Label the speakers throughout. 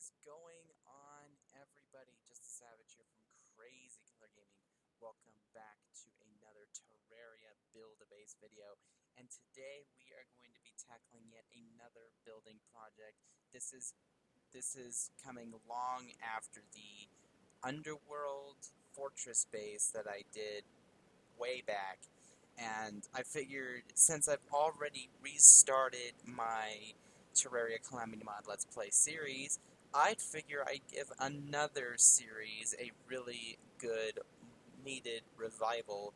Speaker 1: is going on, everybody? Just a Savage here from Crazy Killer Gaming. Welcome back to another Terraria Build-A-Base video. And today we are going to be tackling yet another building project. This is coming long after the Underworld Fortress Base that I did way back. And I figured, since I've already restarted my Terraria Calamity Mod Let's Play series, I'd figure I'd give another series a really good, needed revival.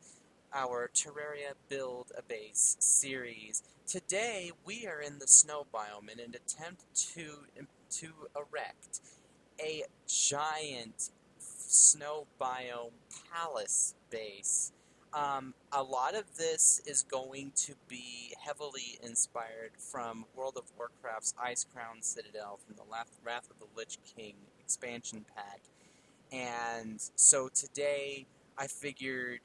Speaker 1: Our Terraria Build-A-Base series. Today, we are in the snow biome in an attempt to erect a giant snow biome palace base. A lot of this is going to be heavily inspired from World of Warcraft's Ice Crown Citadel from the Wrath of the Lich King expansion pack. And so today I figured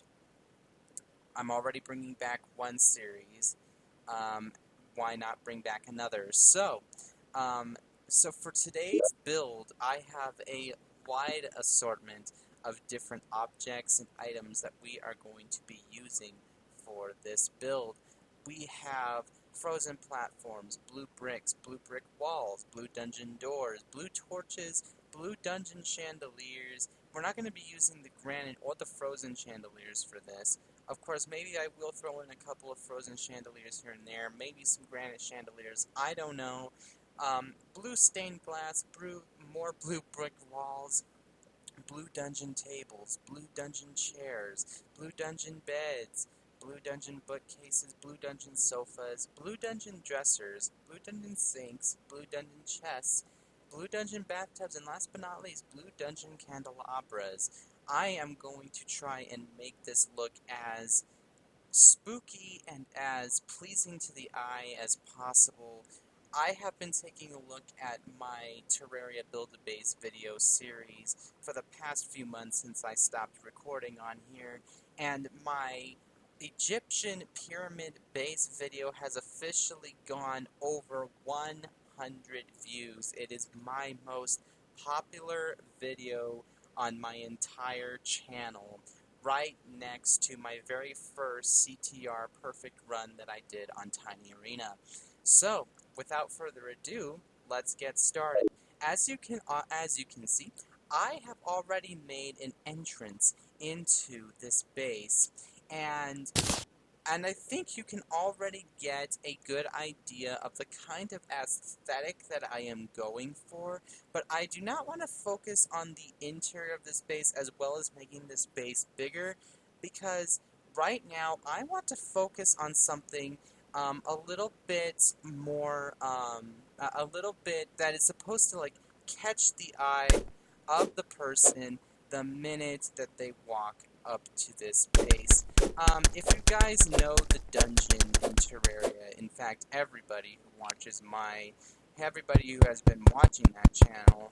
Speaker 1: I'm already bringing back one series. Why not bring back another? So for today's build, I have a wide assortment of different objects and items that we are going to be using for this build. We have frozen platforms, blue brick walls, blue dungeon doors, blue torches, blue dungeon chandeliers. We're not going to be using the granite or the frozen chandeliers for this. Of course, maybe I will throw in a couple of frozen chandeliers here and there, maybe some granite chandeliers, I don't know. Blue stained glass, more blue brick walls, blue dungeon tables, blue dungeon chairs, blue dungeon beds, blue dungeon bookcases, blue dungeon sofas, blue dungeon dressers, blue dungeon sinks, blue dungeon chests, blue dungeon bathtubs, and last but not least, blue dungeon candelabras. I am going to try and make this look as spooky and as pleasing to the eye as possible. I have been taking a look at my Terraria Build-A-Base video series for the past few months since I stopped recording on here, and my Egyptian pyramid base video has officially gone over 100 views. It is my most popular video on my entire channel, right next to my very first CTR perfect run that I did on Tiny Arena. So, without further ado, let's get started. As you can see, I have already made an entrance into this base, and I think you can already get a good idea of the kind of aesthetic that I am going for, but I do not want to focus on the interior of this base as well as making this base bigger, because right now I want to focus on something a little bit more, a little bit that is supposed to like catch the eye of the person the minute that they walk up to this base. If you guys know the dungeon in Terraria, in fact, everybody who has been watching that channel,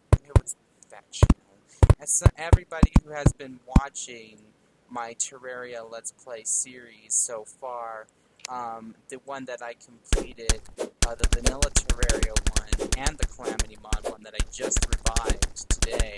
Speaker 1: everybody who has been watching my Terraria Let's Play series so far, the one that I completed, the Vanilla Terraria one, and the Calamity Mod one that I just revived today,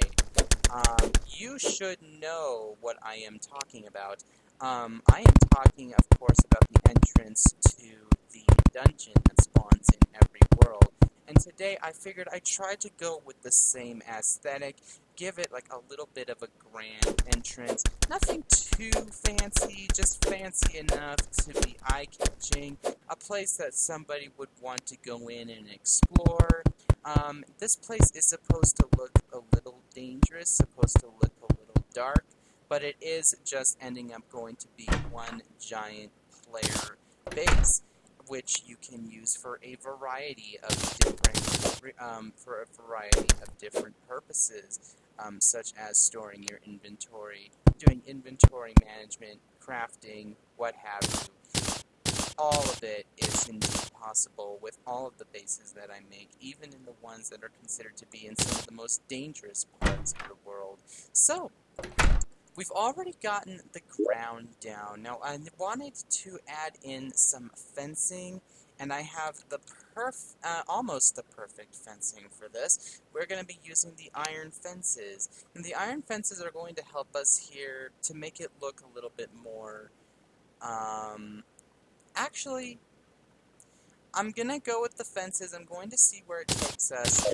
Speaker 1: you should know what I am talking about. I am talking, of course, about the entrance to the dungeon that spawns in every world. And today I figured I'd try to go with the same aesthetic, give it like a little bit of a grand entrance. Nothing too fancy, just fancy enough to be eye-catching. A place that somebody would want to go in and explore. This place is supposed to look a little dangerous, supposed to look a little dark, but it is just ending up going to be one giant player base, which you can use for a variety of different purposes, such as storing your inventory, doing inventory management, crafting, what have you. All of it is indeed possible with all of the bases that I make, even in the ones that are considered to be in some of the most dangerous parts of the world. So, we've already gotten the ground down. Now, I wanted to add in some fencing And I have the almost the perfect fencing for this. We're going to be using the iron fences. And the iron fences are going to help us here to make it look a little bit more, actually, I'm going to go with the fences. I'm going to see where it takes us,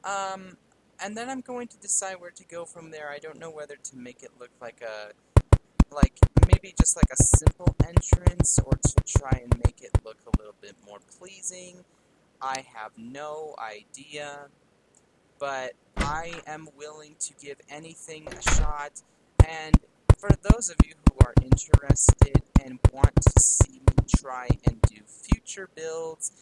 Speaker 1: um, and then I'm going to decide where to go from there. I don't know whether to make it look like maybe just like a simple entrance, or to try and make it look a little bit more pleasing. I have no idea, but I am willing to give anything a shot. And for those of you who are interested and want to see me try and do future builds,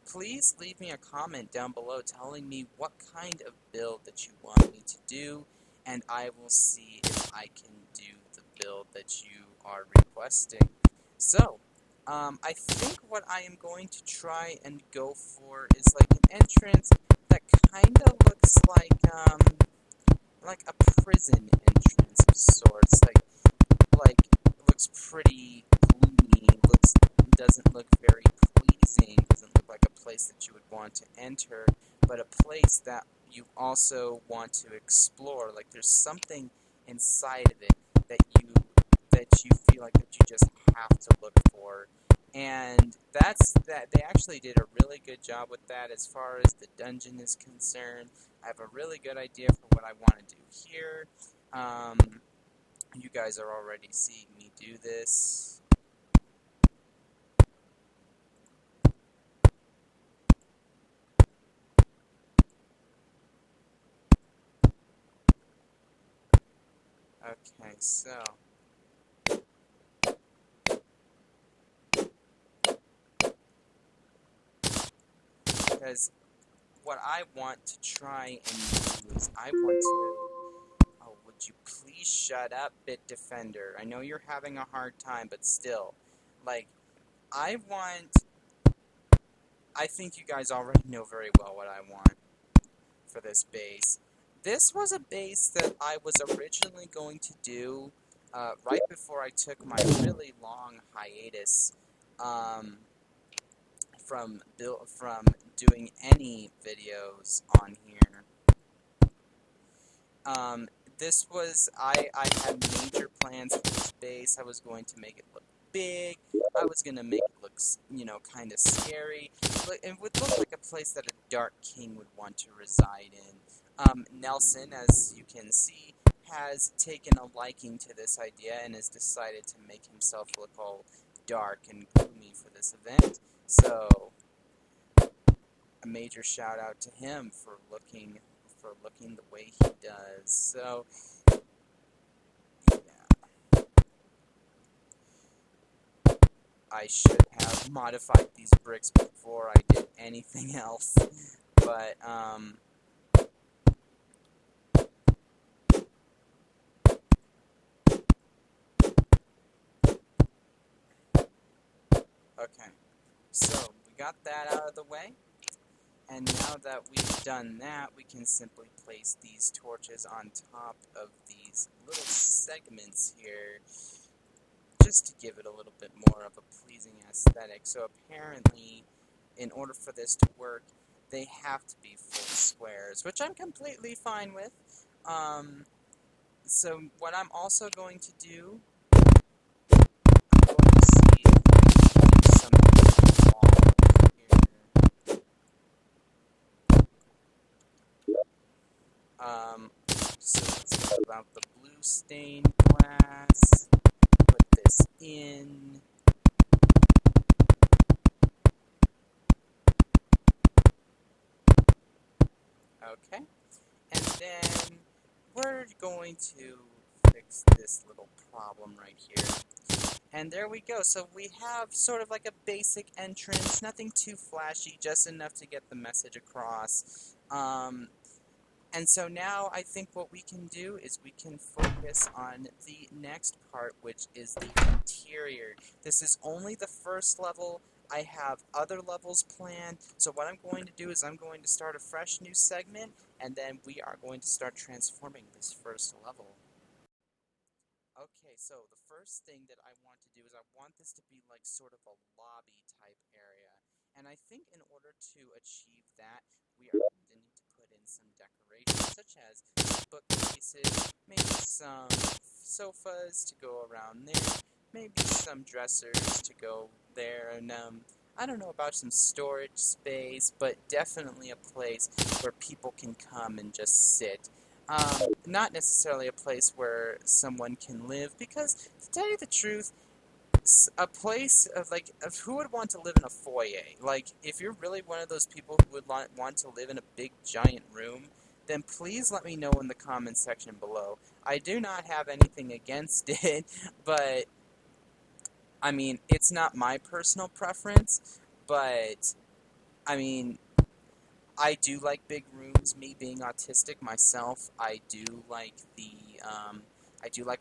Speaker 1: please leave me a comment down below telling me what kind of build that you want me to do, and I will see if I can do the build that you are requesting. So, I think what I am going to try and go for is like an entrance that kind of looks like a prison entrance of sorts. Like looks pretty gloomy. Doesn't look very pleasing. Doesn't look like a place that you would want to enter, but a place that you also want to explore. Like there's something inside of it that you feel like that you just have to look for. And that's that. They actually did a really good job with that as far as the dungeon is concerned. I have a really good idea for what I want to do here. You guys are already seeing me do this. Okay, so because what I want to try and do is I want to. Oh, would you please shut up, Bit Defender? I know you're having a hard time, but still, like, I want. I think you guys already know very well what I want for this base. This was a base that I was originally going to do right before I took my really long hiatus from doing any videos on here. Um, this was I had major plans for this base. I was going to make it look big. I was gonna make it look, kind of scary. It would look like a place that a Dark King would want to reside in. Nelson, as you can see, has taken a liking to this idea and has decided to make himself look all dark and gloomy for this event. So, a major shout out to him for looking the way he does. So, yeah, I should have modified these bricks before I did anything else. But, okay. So, we got that out of the way. And now that we've done that, we can simply place these torches on top of these little segments here, just to give it a little bit more of a pleasing aesthetic. So apparently, in order for this to work, they have to be full squares, which I'm completely fine with. So what I'm also going to do, I'm going to see if I can do something wall here. So let's talk about the blue stained glass. Put this in. Okay. And then we're going to fix this little problem right here. And there we go. So we have sort of like a basic entrance, nothing too flashy, just enough to get the message across. And so now I think what we can do is we can focus on the next part, which is the interior. This is only the first level. I have other levels planned. So what I'm going to do is I'm going to start a fresh new segment, and then we are going to start transforming this first level. Okay, so the first thing that I want to do is I want this to be like sort of a lobby type area. And I think in order to achieve that, we are going to need to put in some decorations, such as bookcases, maybe some sofas to go around there, maybe some dressers to go there, and I don't know about some storage space, but definitely a place where people can come and just sit. Not necessarily a place where someone can live, because to tell you the truth, a place of who would want to live in a foyer? Like, if you're really one of those people who would want to live in a big giant room, then please let me know in the comments section below. I do not have anything against it, but I mean, it's not my personal preference, but I mean, I do like big rooms. Me being autistic myself, I do like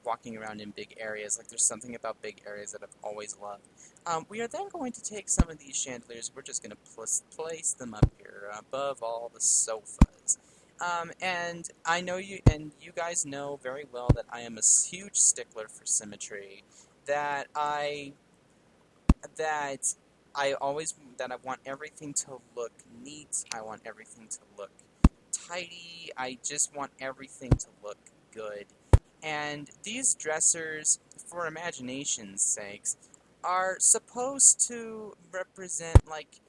Speaker 1: walking around in big areas. Like, there's something about big areas that I've always loved. We are then going to take some of these chandeliers. We're just going to place them up here above all the sofas. And I know you guys know very well that I am a huge stickler for symmetry. That I that I want everything to look neat. I want everything to look tidy. I just want everything to look good. And these dressers, for imagination's sakes, are supposed to represent like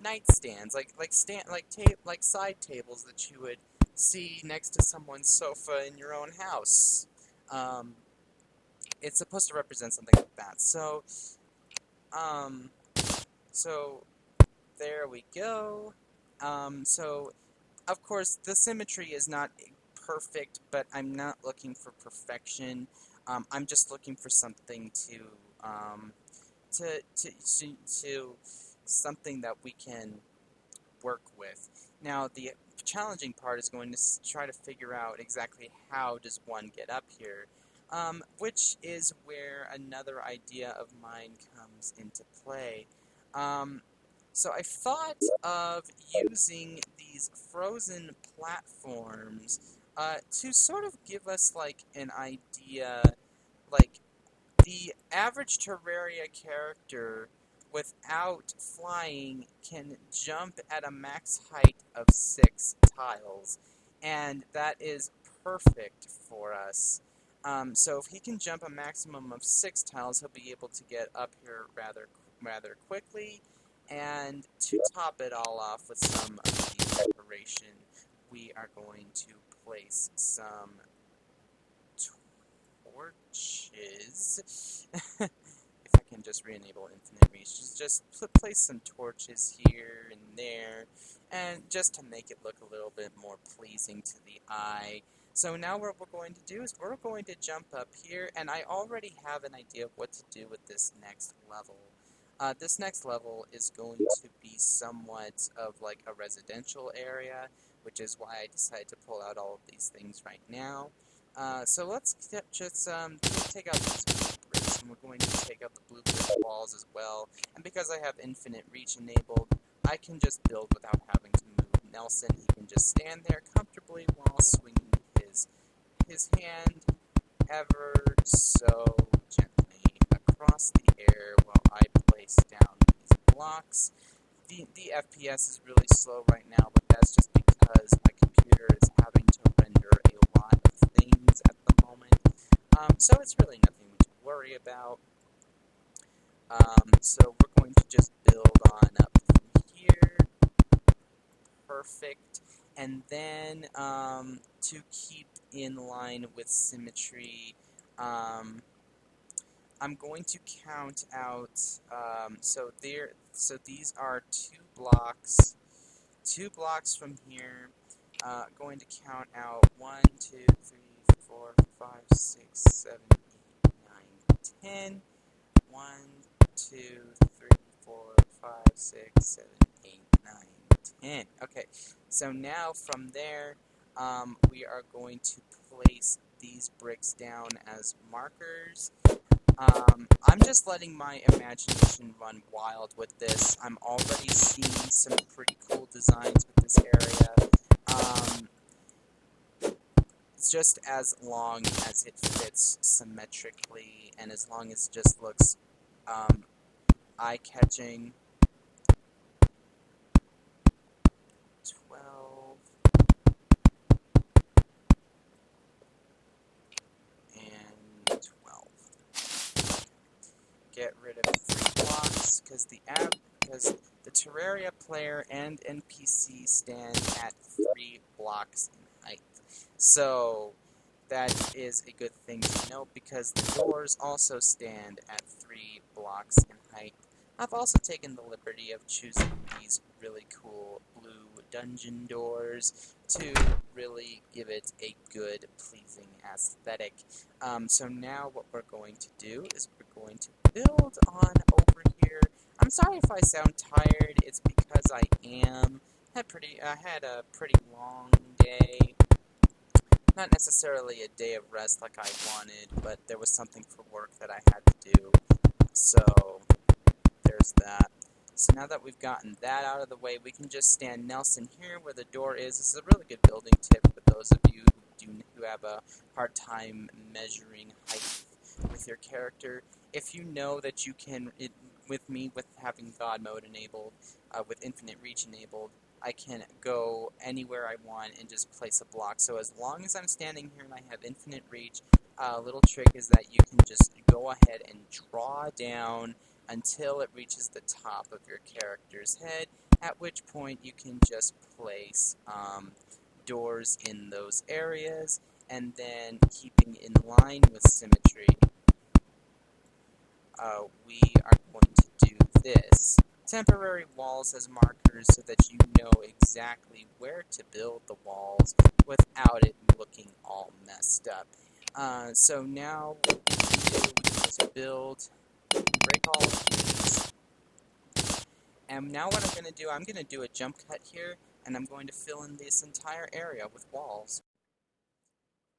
Speaker 1: nightstands, like side tables that you would see next to someone's sofa in your own house. Um, it's supposed to represent something like that. Um, so there we go. So of course the symmetry is not perfect, but I'm not looking for perfection. I'm just looking for something um, to something that we can work with. Now, the challenging part is going to try to figure out exactly how does one get up here, which is where another idea of mine comes into play. Um, so I thought of using these frozen platforms to sort of give us like an idea, like the average Terraria character without flying can jump at a max height of 6 tiles, and that is perfect for us. So if he can jump a maximum of 6 tiles, he'll be able to get up here rather quickly. And to top it all off with some of the decoration, we are going to place some torches. If I can just re-enable infinite reach, just place some torches here and there, and just to make it look a little bit more pleasing to the eye. So now what we're going to do is we're going to jump up here, and I already have an idea of what to do with this next level. This next level is going to be somewhat of like a residential area, which is why I decided to pull out all of these things right now. So let's just take out these blue bricks, and we're going to take out the blue brick walls as well. And because I have infinite reach enabled, I can just build without having to move. Nelson, he can just stand there comfortably while swinging his hand ever so gently across the air while I place down these blocks. The FPS is really slow right now, but that's just because my computer is having to render a lot of things at the moment. So it's really nothing to worry about. So we're going to just build on up from here. Perfect. And then to keep in line with symmetry, I'm going to count out. So these are 2 blocks from here. Going to count out 1, 2, 3, 4, 5, 6, 7, 8, 9, 10. 1, 2, 3, 4, 5, 6, 7, 8, 9, 10. Okay, so now from there, we are going to place these bricks down as markers. I'm just letting my imagination run wild with this. I'm already seeing some pretty cool designs with this area. just as long as it fits symmetrically and as long as it just looks eye-catching. 12 and 12. Get rid of 3 blocks because the Terraria player and NPC stand at 3 blocks in height. So that is a good thing to note because the doors also stand at 3 blocks in height. I've also taken the liberty of choosing these really cool blue dungeon doors to really give it a good, pleasing aesthetic. So now what we're going to do is we're going to build on over here. I'm sorry if I sound tired. It's because I am. I had a pretty long day. Not necessarily a day of rest like I wanted, but there was something for work that I had to do. So there's that. So now that we've gotten that out of the way, we can just stand Nelson here where the door is. This is a really good building tip for those of you who have a hard time measuring height with your character. If you know that you can, with me, with having God mode enabled, with infinite reach enabled, I can go anywhere I want and just place a block. So as long as I'm standing here and I have infinite reach, a little trick is that you can just go ahead and draw down until it reaches the top of your character's head, at which point you can just place doors in those areas, and then keeping in line with symmetry, we are going to do this. Temporary walls as markers so that you know exactly where to build the walls without it looking all messed up. So now what we can do, we can just build, break all of these. And now what I'm going to do, I'm going to do a jump cut here, and I'm going to fill in this entire area with walls.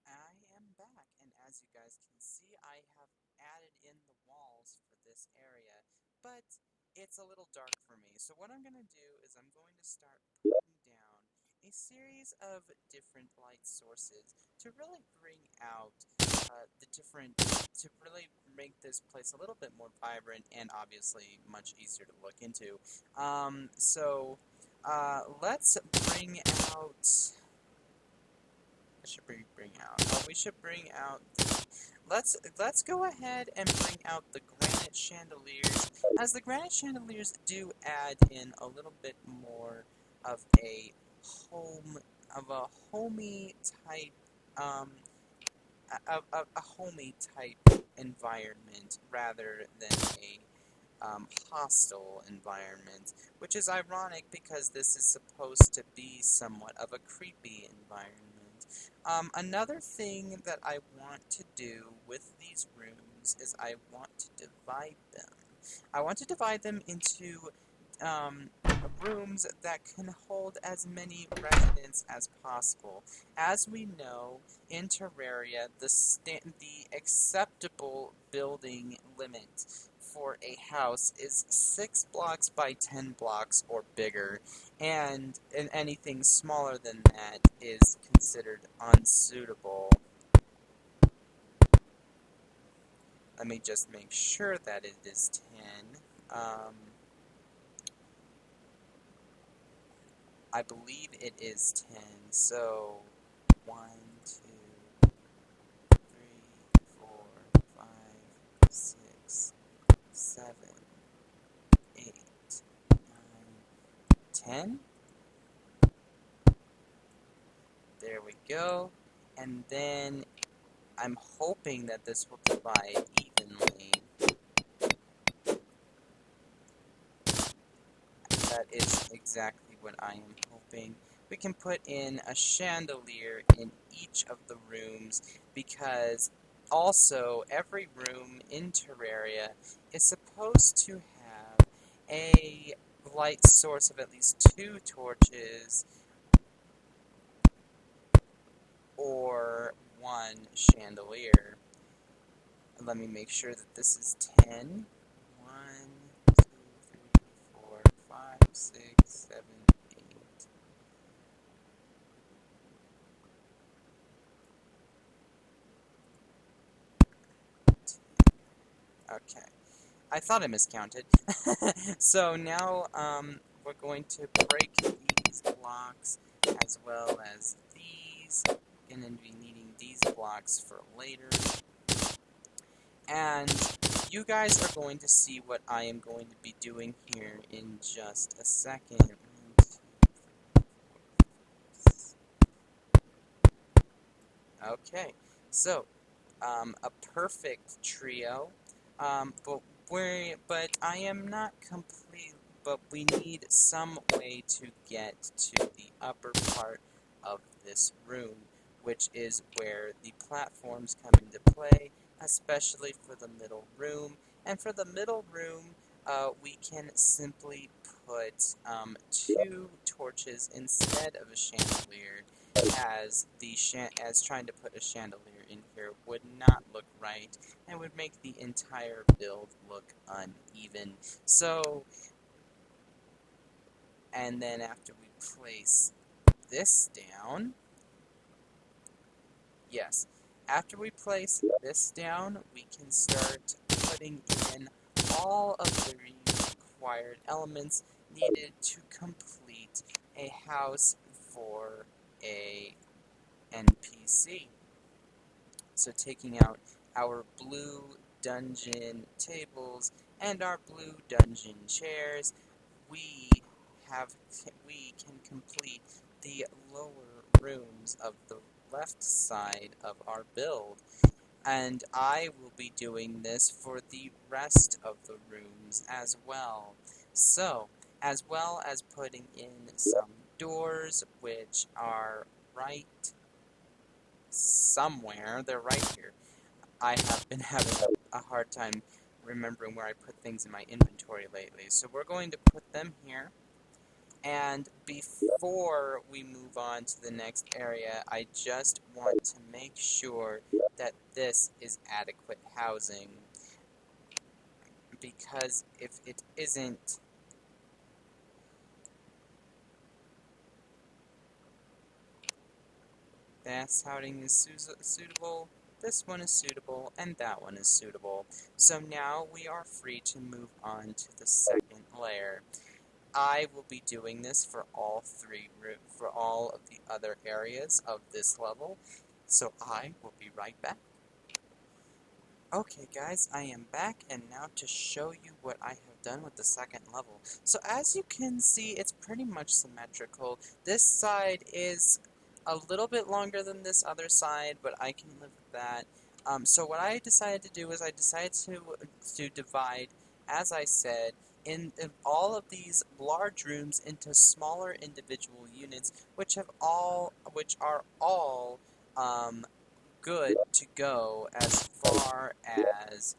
Speaker 1: I am back, and as you guys can see, I have added in the walls for this area, but it's a little dark for me. So what I'm going to do is I'm going to start putting down a series of different light sources to really bring out to really make this place a little bit more vibrant and obviously much easier to look into. Let's bring out... we should bring out. Let's go ahead and bring out the granite chandeliers, as the granite chandeliers do add in a little bit more of a homey type, a homey type environment rather than a hostile environment, which is ironic because this is supposed to be somewhat of a creepy environment. Another thing that I want to do with these rooms is I want to divide them. I want to divide them into rooms that can hold as many residents as possible. As we know, in Terraria, the acceptable building limit for a house is 6 blocks by 10 blocks or bigger, and anything smaller than that is considered unsuitable. Let me just make sure that it is 10. I believe it is 10, so 1, 2, 3, 4, 5, 6, 7, 8, 9, 10. There we go. And then I'm hoping that this will divide evenly. That is exactly what I am hoping. We can put in a chandelier in each of the rooms because also every room in Terraria is supposed to have a light source of at least 2 torches or 1 chandelier. Let me make sure that this is 10. 1, 2, 3, 4, 5, 6, 7, 8. Okay. I thought I miscounted. So now we're going to break these blocks as well as these. Going to be needing these blocks for later. And you guys are going to see what I am going to be doing here in just a second. Okay, so a perfect trio, but I am not complete. But we need some way to get to the upper part of this room, which is where the platforms come into play, especially for the middle room. And for the middle room, we can simply put 2 torches instead of a chandelier, as trying to put a chandelier in here would not look right and would make the entire build look uneven. So, and then after we place this down, yes, after we place this down, we can start putting in all of the required elements needed to complete a house for a NPC. So taking out our blue dungeon tables and our blue dungeon chairs, we we can complete the lower rooms of the left side of our build. And I will be doing this for the rest of the rooms as well. So, as well as putting in some doors, which are right somewhere. They're right here. I have been having a hard time remembering where I put things in my inventory lately. So we're going to put them here. And before we move on to the next area, I just want to make sure that this is adequate housing. Because if it isn't, this housing is suitable, this one is suitable, and that one is suitable. So now we are free to move on to the second layer. I will be doing this for for all of the other areas of this level, so I will be right back. Okay guys, I am back, and now to show you what I have done with the second level. So as you can see, it's pretty much symmetrical. This side is a little bit longer than this other side, but I can live with that. So what I decided to do is I decided to divide, as I said, in all of these large rooms into smaller individual units, which are all good to go as far as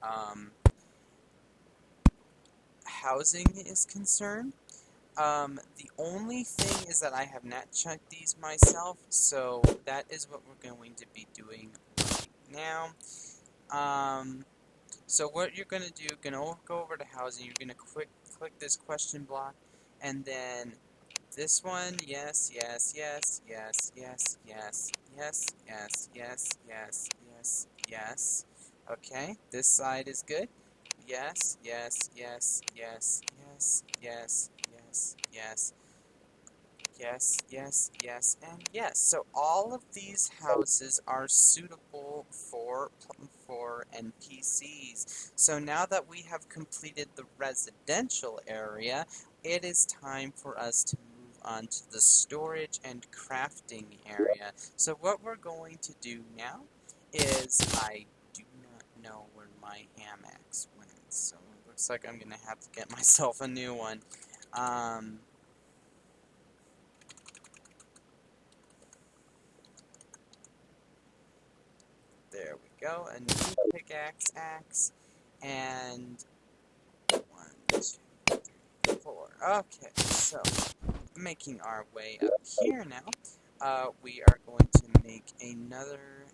Speaker 1: um, housing is concerned. The only thing is that I have not checked these myself, so that is what we're going to be doing right now. So what you're gonna do, go over to housing. You're gonna click this question block, and then this one, yes, yes, yes, yes, yes, yes, yes, yes, yes, yes, yes, yes. Okay, this side is good. Yes, yes, yes, yes, yes, yes, yes, yes. Yes, yes, yes, and yes. So all of these houses are suitable for NPCs. So now that we have completed the residential area, it is time for us to move on to the storage and crafting area. So what we're going to do now is I do not know where my ham axe went. So it looks like I'm gonna have to get myself a new one. Um, There we go, a new pickaxe, and 1, 2, 3, 4. Okay, so making our way up here now, we are going to make another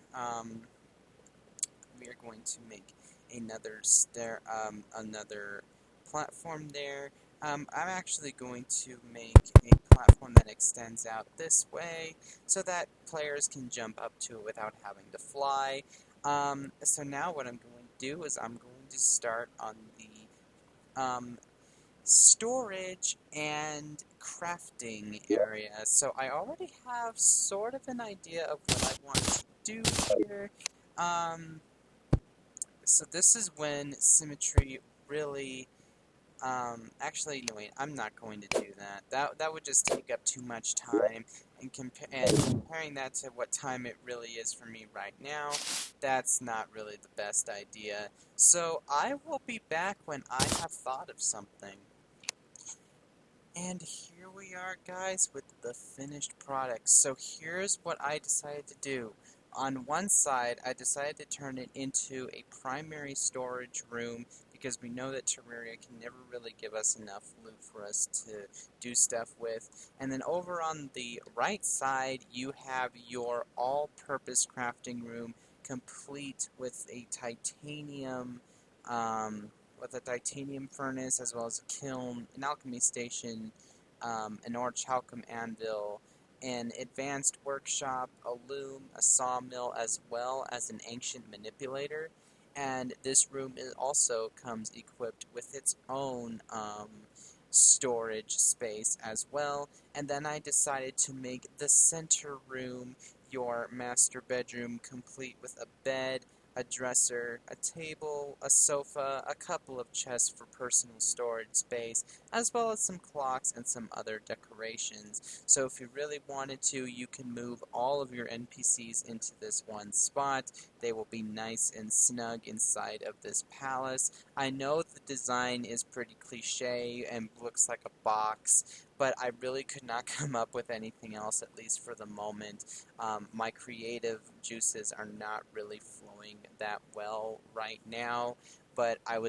Speaker 1: platform there. I'm actually going to make a platform that extends out this way so that players can jump up to it without having to fly. So now what I'm going to do is I'm going to start on the storage and crafting area. So I already have sort of an idea of what I want to do here. Um, so this is when symmetry really actually, no, wait, I'm not going to do that. That would just take up too much time, and comparing that to what time it really is for me right now, that's not really the best idea. So I will be back when I have thought of something. And here we are, guys, with the finished product. So here's what I decided to do. On one side, I decided to turn it into a primary storage room because we know that Terraria can never really give us enough loot for us to do stuff with. And then over on the right side, you have your all-purpose crafting room complete with a titanium furnace, as well as a kiln, an alchemy station, an orichalcum anvil, an advanced workshop, a loom, a sawmill, as well as an ancient manipulator. And this room also comes equipped with its own storage space as well. And then I decided to make the center room your master bedroom, complete with a bed, a dresser, a table, a sofa, a couple of chests for personal storage space, as well as some clocks and some other decorations. So if you really wanted to, you can move all of your NPCs into this one spot. They will be nice and snug inside of this palace. I know the design is pretty cliche and looks like a box, but I really could not come up with anything else, at least for the moment. My creative juices are not really flowing that well right now, but I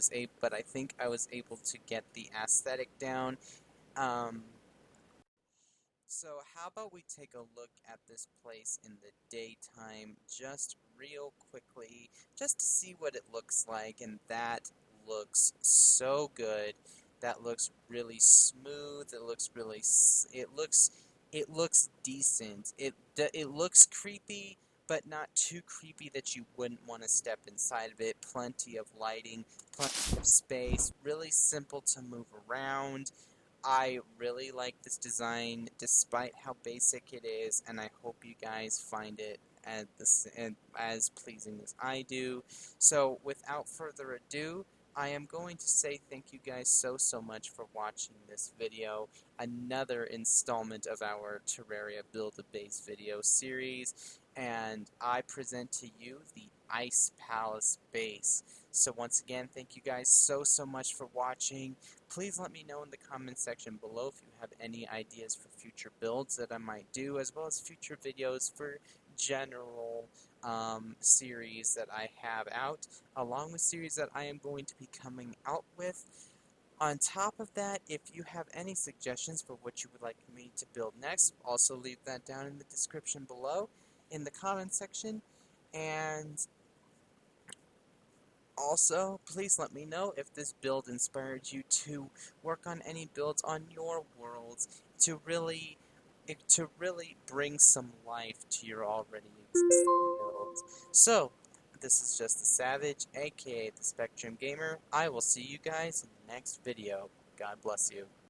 Speaker 1: think I was able to get the aesthetic down. Um, so how about we take a look at this place in the daytime just real quickly, just to see what it looks like, and that looks so good. That looks really smooth. It looks really it looks decent. It looks creepy, but not too creepy that you wouldn't want to step inside of it. Plenty of lighting, plenty of space, really simple to move around. I really like this design, despite how basic it is, and I hope you guys find it as pleasing as I do. So, without further ado, I am going to say thank you guys so much for watching this video, another installment of our Terraria Build-A-Base video series, and I present to you the Ice Palace base. So once again, thank you guys so much for watching. Please let me know in the comment section below if you have any ideas for future builds that I might do, as well as future videos for general series that I have out, along with series that I am going to be coming out with. On top of that, if you have any suggestions for what you would like me to build next, also leave that down in the description below in the comment section. And also, please let me know if this build inspired you to work on any builds on your worlds to really bring some life to your already existing builds. So, this is Just the Savage, aka the Spectrum Gamer. I will see you guys in the next video. God bless you.